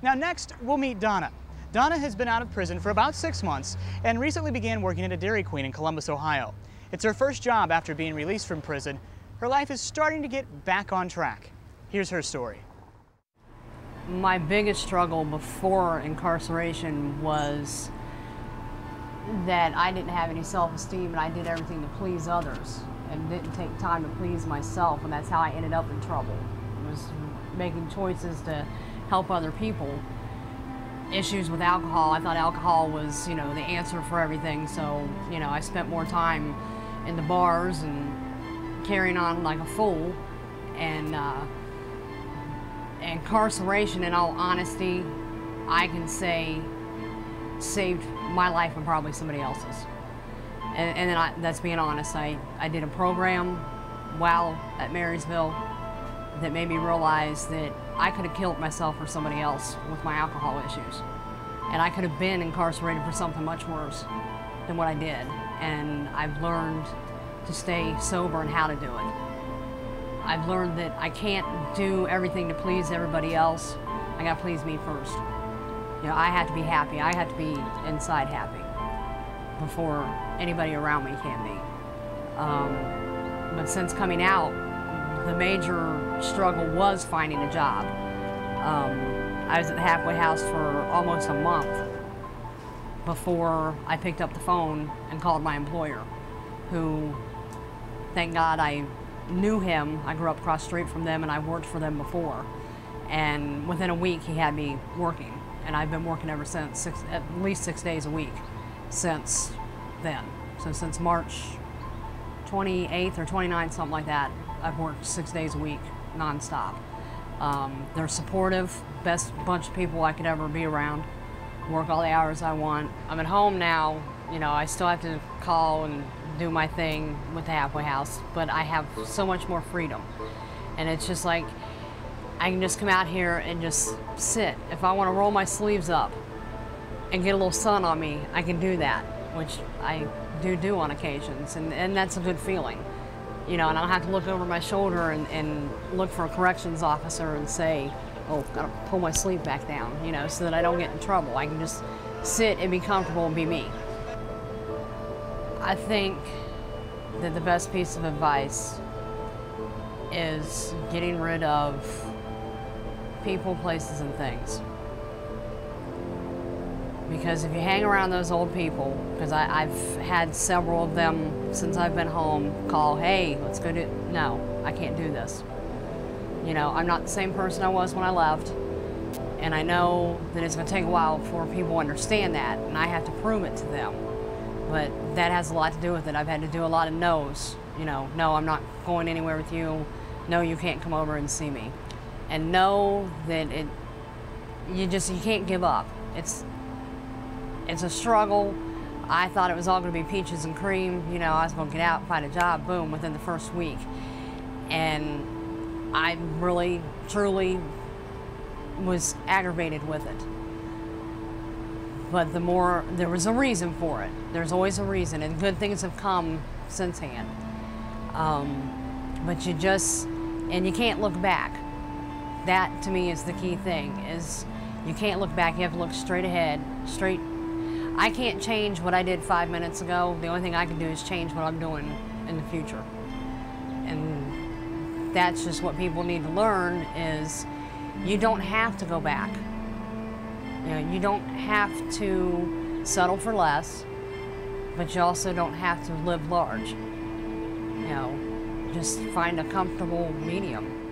Now next, we'll meet Donna. Donna has been out of prison for about 6 months and recently began working at a Dairy Queen in Columbus, Ohio. It's her first job after being released from prison. Her life is starting to get back on track. Here's her story. My biggest struggle before incarceration was that I didn't have any self-esteem and I did everything to please others and didn't take time to please myself, and that's how I ended up in trouble. It was making choices to help other people. Issues with alcohol, I thought alcohol was, the answer for everything, so, I spent more time in the bars and carrying on like a fool, and incarceration, in all honesty, I can say saved my life and probably somebody else's. And then that's being honest. I did a program while at Marysville that made me realize that I could have killed myself or somebody else with my alcohol issues. And I could have been incarcerated for something much worse than what I did. And I've learned to stay sober and how to do it. I've learned that I can't do everything to please everybody else. I gotta please me first. I have to be happy. I have to be inside happy before anybody around me can be. But since coming out, the major struggle was finding a job. I was at the halfway house for almost a month before I picked up the phone and called my employer, who, thank God, I knew him. I grew up across the street from them and I worked for them before. And within a week he had me working. And I've been working ever since, at least 6 days a week since then. So since March 28th or 29th, something like that, I've worked 6 days a week, nonstop. They're supportive, best bunch of people I could ever be around. Work all the hours I want. I'm at home now. I still have to call and do my thing with the halfway house, but I have so much more freedom. And it's just like, I can just come out here and just sit. If I want to roll my sleeves up and get a little sun on me, I can do that, which I do on occasions, and that's a good feeling. And I don't have to look over my shoulder and look for a corrections officer and say, oh, gotta pull my sleeve back down, so that I don't get in trouble. I can just sit and be comfortable and be me. I think that the best piece of advice is getting rid of people, places, and things. Because if you hang around those old people, because I've had several of them since I've been home call, hey, let's go do, no, I can't do this. I'm not the same person I was when I left, and I know that it's going to take a while before people understand that, and I have to prove it to them. But that has a lot to do with it. I've had to do a lot of no's. No, I'm not going anywhere with you. No, you can't come over and see me. And know that you can't give up. It's a struggle. I thought it was all going to be peaches and cream. I was going to get out and find a job, boom, within the first week. And I really, truly was aggravated with it. But there was a reason for it. There's always a reason, and good things have come since hand. But you can't look back. That, to me, is the key thing, is you can't look back. You have to look straight ahead, straight. I can't change what I did 5 minutes ago. The only thing I can do is change what I'm doing in the future. And that's just what people need to learn, is you don't have to go back. You don't have to settle for less, but you also don't have to live large. Just find a comfortable medium.